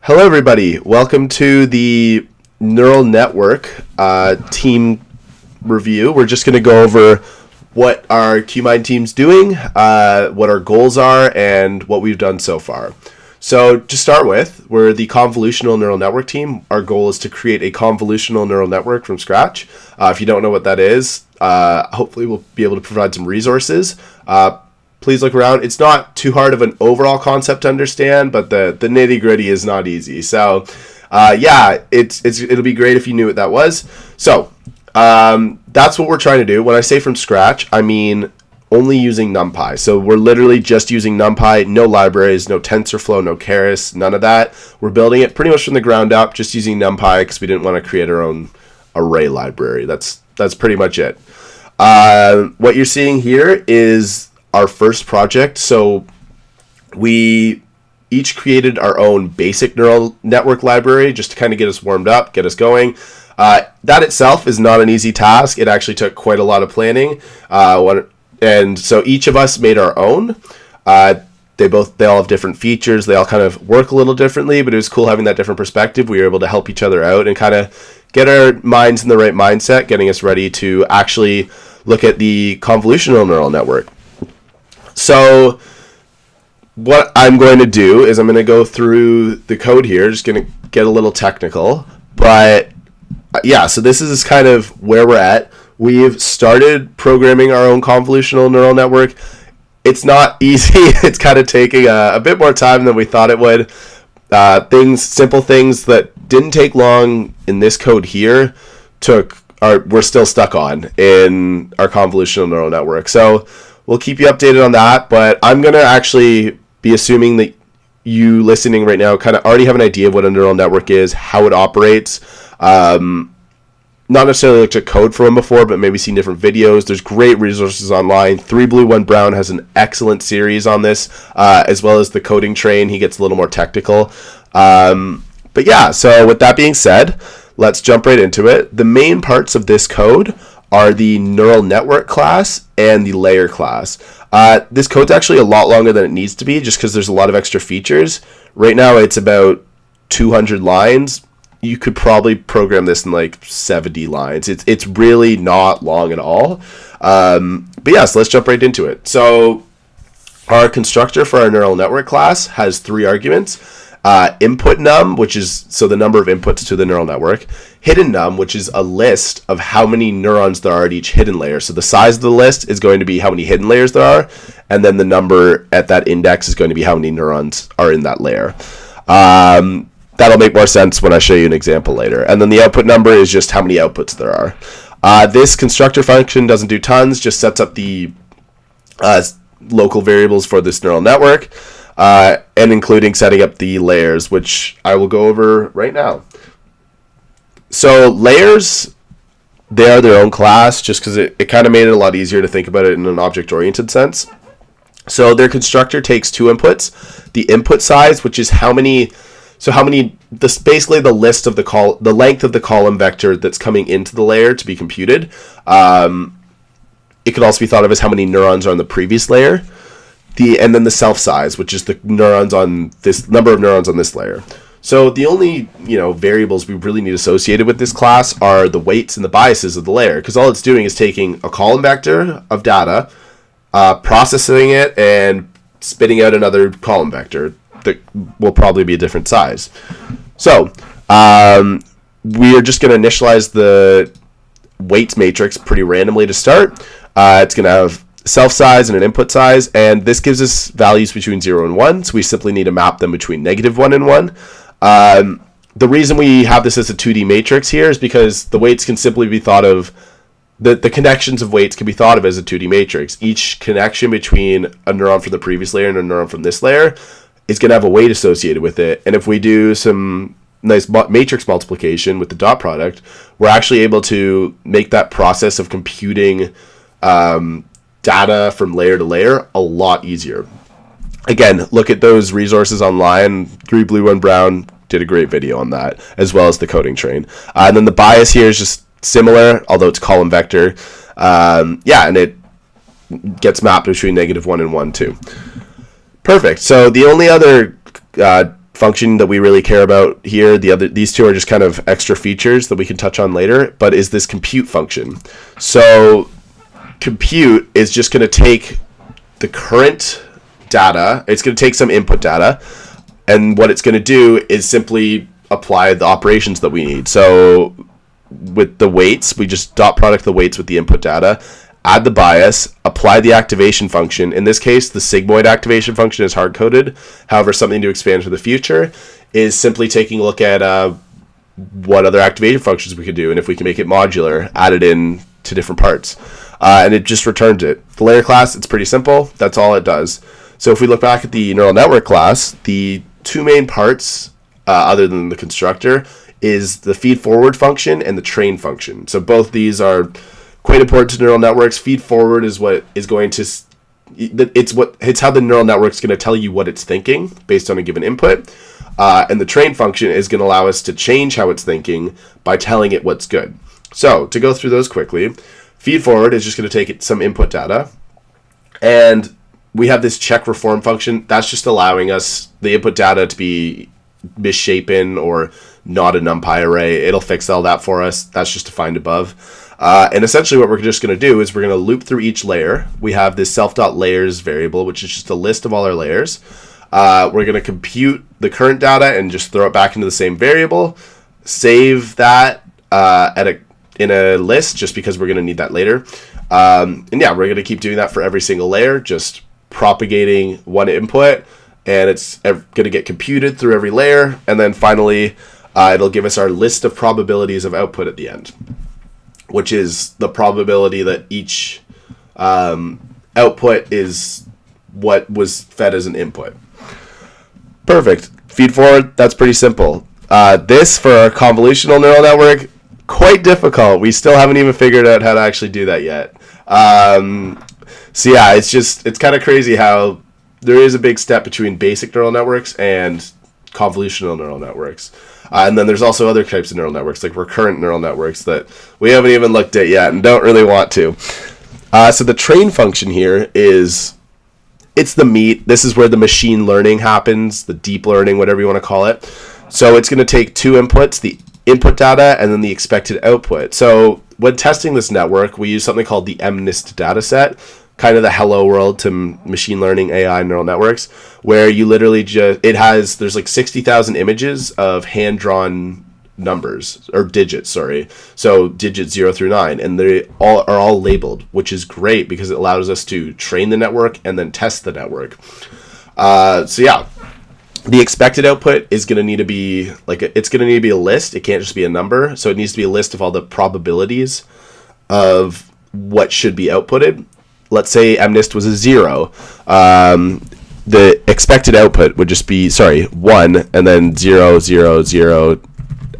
Hello, everybody. Welcome to the neural network team review. We're just going to go over what our QMIND team's doing, what our goals are, and what we've done so far. So to start with, we're the convolutional neural network team. Our goal is to create a convolutional neural network from scratch. If you don't know what that is, hopefully we'll be able to provide some resources. Please look around. It's not too hard of an overall concept to understand, but the nitty gritty is not easy. So, it'll be great if you knew what that was. So, that's what we're trying to do. When I say from scratch, I mean only using NumPy. So we're literally just using NumPy, no libraries, no TensorFlow, no Keras, none of that. We're building it pretty much from the ground up, just using NumPy because we didn't want to create our own array library. That's pretty much it. What you're seeing here is our first project. So we each created our own basic neural network library just to kind of get us warmed up, get us going. That itself is not an easy task. It actually took quite a lot of planning. And so each of us made our own. They all have different features. They all kind of work a little differently, but it was cool having that different perspective. We were able to help each other out and kind of get our minds in the right mindset, getting us ready to actually look at the convolutional neural network. So what I'm going to do is I'm going to go through the code here, just going to get a little technical. But yeah, so this is kind of where we're at. We've started programming our own convolutional neural network. It's not easy. It's kind of taking a bit more time than we thought it would. Simple things that didn't take long in this code here we're still stuck on in our convolutional neural network. So we'll keep you updated on that, but I'm going to actually be assuming that you listening right now kind of already have an idea of what a neural network is, how it operates. Not necessarily looked at code from before, but maybe seen different videos. There's great resources online. 3 Blue 1 Brown has an excellent series on this, as well as the coding train. He gets a little more technical. But yeah, so with that being said, let's jump right into it. The main parts of this code are the neural network class and the layer class. This code's actually a lot longer than it needs to be just because there's a lot of extra features. Right now it's about 200 lines. You could probably program this in like 70 lines. It's really not long at all. But yeah, so let's jump right into it. So our constructor for our neural network class has 3 arguments. Input num, which is the number of inputs to the neural network. Hidden num, which is a list of how many neurons there are at each hidden layer. So the size of the list is going to be how many hidden layers there are, and then the number at that index is going to be how many neurons are in that layer. That'll make more sense when I show you an example later. And then the output number is just how many outputs there are. This constructor function doesn't do tons, just sets up the local variables for this neural network, and including setting up the layers, which I will go over right now. So layers, they are their own class just because it kind of made it a lot easier to think about it in an object-oriented sense. So their constructor takes 2 inputs. The input size, which is basically the list of the length of the column vector that's coming into the layer to be computed. It could also be thought of as how many neurons are on the previous layer. And then the self size, which is the number of neurons on this layer. So the only variables we really need associated with this class are the weights and the biases of the layer, because all it's doing is taking a column vector of data, processing it, and spitting out another column vector that will probably be a different size. So we are just going to initialize the weights matrix pretty randomly to start. It's going to have self size and an input size, and this gives us values between 0 and 1, so we simply need to map them between -1 and 1. The reason we have this as a 2D matrix here is because the weights can simply be thought of, the connections of weights can be thought of as a 2D matrix. Each connection between a neuron from the previous layer and a neuron from this layer is going to have a weight associated with it, and if we do some nice matrix multiplication with the dot product, we're actually able to make that process of computing data from layer to layer a lot easier. Again, look at those resources online. 3 Blue 1 Brown did a great video on that, as well as the coding train. And then the bias here is just similar, although it's column vector. And it gets mapped between -1 and 1 too. Perfect. So the only other function that we really care about here, these two are just kind of extra features that we can touch on later, but is this compute function. So compute is just going to take the current data, it's going to take some input data, and what it's going to do is simply apply the operations that we need. So with the weights, we just dot product the weights with the input data, add the bias, apply the activation function. In this case, the sigmoid activation function is hard-coded. However, something to expand for the future is simply taking a look at what other activation functions we could do, and if we can make it modular, add it in to different parts. And it just returns it. The layer class, it's pretty simple. That's all it does. So if we look back at the neural network class, the two main parts, other than the constructor, is the feed forward function and the train function. So both these are quite important to neural networks. Feed forward is what is going to, it's how the neural network's going to tell you what it's thinking based on a given input. And the train function is going to allow us to change how it's thinking by telling it what's good. So to go through those quickly, feed forward is just going to take some input data, and we have this check reform function. That's just allowing us the input data to be misshapen or not a NumPy array. It'll fix all that for us. That's just defined above. And essentially what we're just going to do is we're going to loop through each layer. We have this self.layers variable, which is just a list of all our layers. We're going to compute the current data and just throw it back into the same variable, save that in a list just because we're going to need that later. And yeah, we're going to keep doing that for every single layer, just propagating one input, and it's going to get computed through every layer, and then finally it'll give us our list of probabilities of output at the end, which is the probability that each output is what was fed as an input. Perfect. Feed forward, that's pretty simple. This, for a convolutional neural network, quite difficult. We still haven't even figured out how to actually do that yet. So yeah, it's kind of crazy how there is a big step between basic neural networks and convolutional neural networks. And then there's also other types of neural networks, like recurrent neural networks, that we haven't even looked at yet and don't really want to. So the train function here it's the meat. This is where the machine learning happens, the deep learning, whatever you want to call it. So it's going to take two inputs, the input data and then the expected output. So when testing this network, we use something called the MNIST dataset, kind of the hello world to machine learning AI neural networks, where you literally there's like 60,000 images of hand-drawn numbers, or digits, sorry. So digits 0 through 9, and they are all labeled, which is great because it allows us to train the network and then test the network. So yeah, the expected output is going to need to be it's going to need to be a list. It can't just be a number. So it needs to be a list of all the probabilities of what should be outputted. Let's say MNIST was a 0. The expected output would just be 1 and then 0, 0, 0,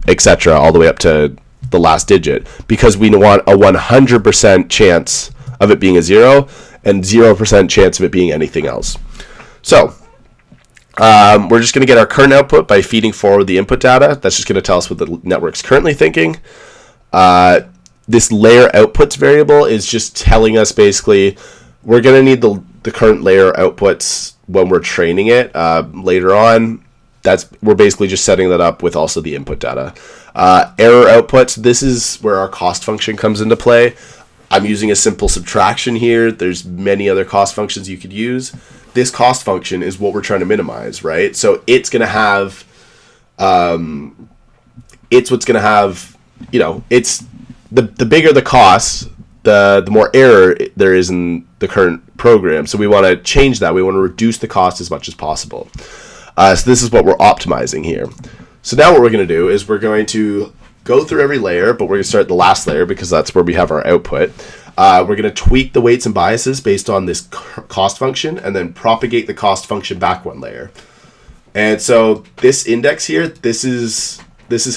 etc. all the way up to the last digit, because we want a 100% chance of it being a 0 and 0% chance of it being anything else. So we're just going to get our current output by feeding forward the input data. That's just going to tell us what the network's currently thinking. This layer outputs variable is just telling us basically we're going to need the current layer outputs when we're training it later on. We're basically just setting that up with also the input data. Error outputs, this is where our cost function comes into play. I'm using a simple subtraction here. There's many other cost functions you could use. This cost function is what we're trying to minimize, right? So it's going to have, it's what's going to have, it's the bigger the cost, the more error there is in the current program. So we want to change that. We want to reduce the cost as much as possible. So this is what we're optimizing here. So now what we're going to do is we're going to go through every layer, but we're going to start at the last layer because that's where we have our output. We're going to tweak the weights and biases based on this cost function and then propagate the cost function back one layer. And so this index here, this is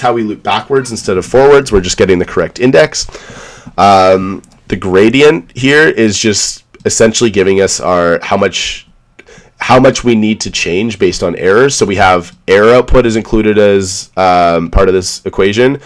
how we loop backwards instead of forwards. We're just getting the correct index. The gradient here is just essentially giving us how much we need to change based on errors. So we have error output is included as part of this equation.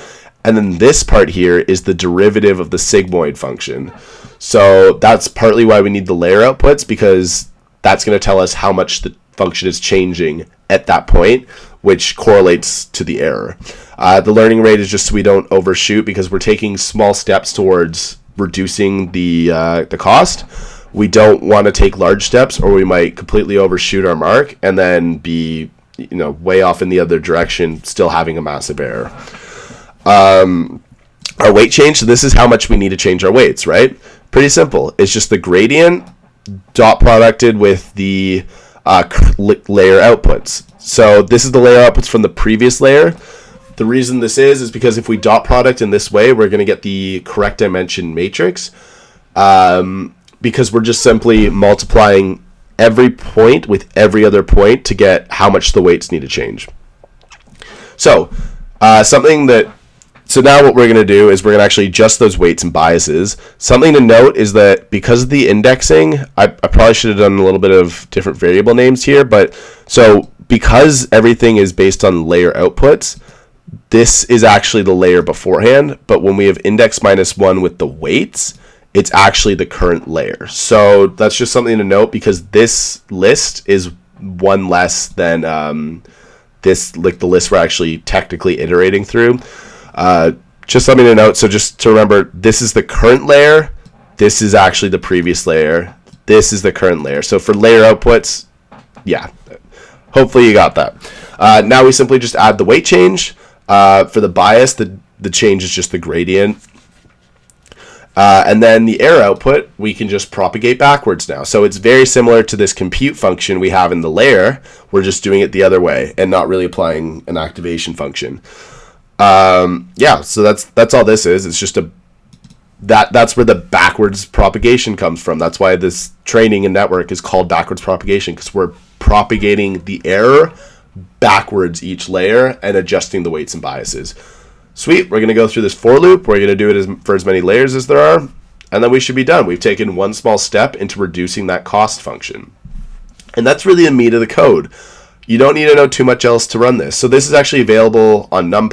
And then this part here is the derivative of the sigmoid function. So that's partly why we need the layer outputs, because that's going to tell us how much the function is changing at that point, which correlates to the error. The learning rate is just so we don't overshoot, because we're taking small steps towards reducing the cost. We don't want to take large steps, or we might completely overshoot our mark and then be way off in the other direction, still having a massive error. Our weight change, so this is how much we need to change our weights, right? Pretty simple. It's just the gradient dot producted with the layer outputs. So this is the layer outputs from the previous layer. The reason this is because if we dot product in this way, we're going to get the correct dimension matrix, because we're just simply multiplying every point with every other point to get how much the weights need to change. So So now what we're going to do is we're going to actually adjust those weights and biases. Something to note is that because of the indexing, I probably should have done a little bit of different variable names here, but so because everything is based on layer outputs, this is actually the layer beforehand, but when we have index -1 with the weights, it's actually the current layer. So that's just something to note, because this list is one less than the list we're actually technically iterating through. Just something to note. So just to remember, this is the current layer. This is actually the previous layer. This is the current layer. So for layer outputs, yeah, hopefully you got that. Now we simply just add the weight change. For the bias, the change is just the gradient. And then the error output, we can just propagate backwards now. So it's very similar to this compute function we have in the layer. We're just doing it the other way and not really applying an activation function. So that's all this is. It's just that's where the backwards propagation comes from. That's why this training and network is called backwards propagation, because we're propagating the error backwards each layer and adjusting the weights and biases. Sweet. We're going to go through this for loop. We're going to do it for as many layers as there are, and then we should be done. We've taken one small step into reducing that cost function. And that's really the meat of the code. You don't need to know too much else to run this. So this is actually available on on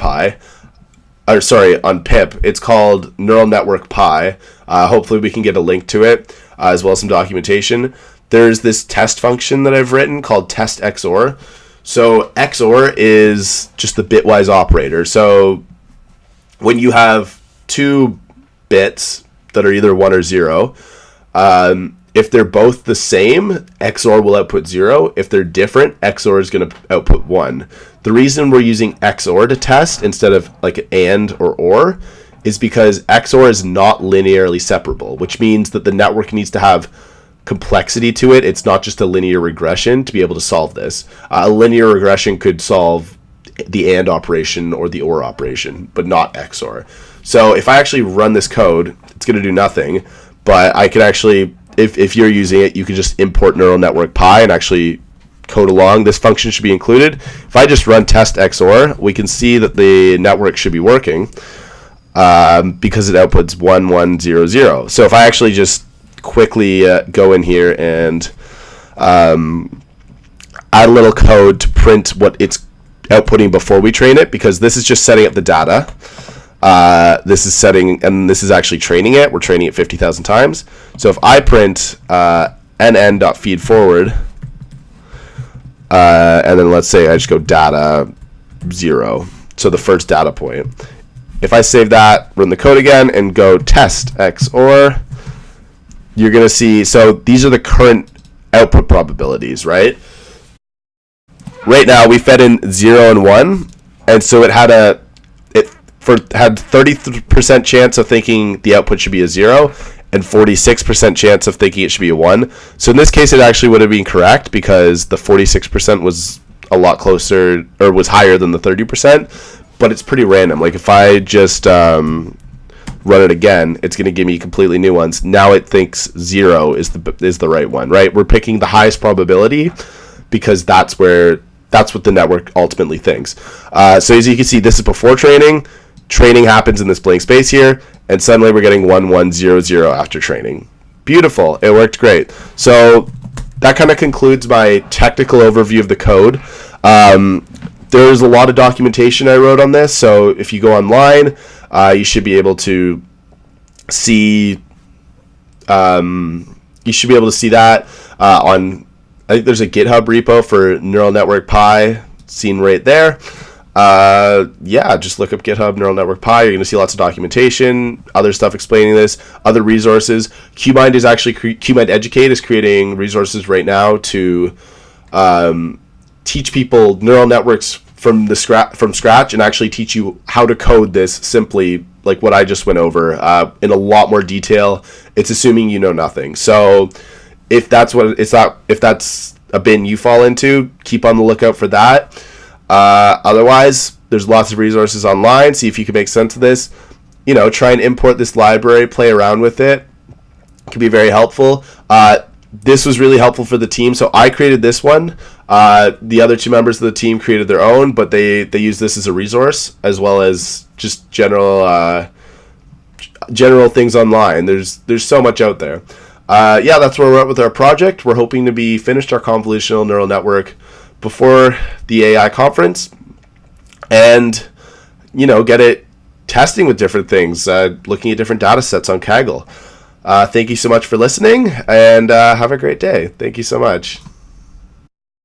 pip. It's called Neural Network Pi. Hopefully we can get a link to it, as well as some documentation. There's this test function that I've written called test XOR. So XOR is just the bitwise operator. So when you have two bits that are either 1 or 0, if they're both the same, XOR will output 0. If they're different, XOR is going to output 1. The reason we're using XOR to test instead of like AND or is because XOR is not linearly separable, which means that the network needs to have complexity to it. It's not just a linear regression to be able to solve this. A linear regression could solve the AND operation or the OR operation, but not XOR. So if I actually run this code, it's going to do nothing, but I could actually, if you're using it, you could just import Neural Network Pi and actually code along. This function should be included. If I just run test XOR, we can see that the network should be working because it outputs 1, 1, 0, 0. So if I actually just quickly go in here and add a little code to print what it's outputting before we train it, because this is just setting up the data. This is setting, and this is actually training it. We're training it 50,000 times. So if I print nn.feedForward, and then let's say I just go data 0, so the first data point. If I save that, run the code again, and go test XOR, you're going to see, so these are the current output probabilities, right? Right now, we fed in 0 and 1, and so it had had 30% chance of thinking the output should be a 0, and 46% chance of thinking it should be a 1. So in this case, it actually would have been correct, because the 46% was a lot closer, or was higher than the 30%, but it's pretty random. Like if I just run it again, it's going to give me completely new ones. Now it thinks 0 is the right one, right? We're picking the highest probability because that's what the network ultimately thinks. So as you can see, this is before training. Training happens in this blank space here, and suddenly we're getting 1, 1, 0, 0 after training. Beautiful. It worked great. So that kind of concludes my technical overview of the code. There's a lot of documentation I wrote on this, so if you go online, you should be able to see that on, I think there's a GitHub repo for Neural Network Pi. seen right there. Just look up GitHub Neural Network Pi. You're going to see lots of documentation, other stuff explaining this, other resources. QMIND Educate is creating resources right now to teach people neural networks from scratch and actually teach you how to code this simply, like what I just went over, in a lot more detail. It's assuming you know nothing. So if that's a bin you fall into, keep on the lookout for that. Otherwise, there's lots of resources online. See if you can make sense of this. Try and import this library, play around with it. It can be very helpful. This was really helpful for the team. So I created this one. The other two members of the team created their own, but they use this as a resource as well as just general things online. There's so much out there. That's where we're at with our project. We're hoping to be finished our convolutional neural network before the AI conference and, get it testing with different things, looking at different data sets on Kaggle. Thank you so much for listening, and have a great day. Thank you so much.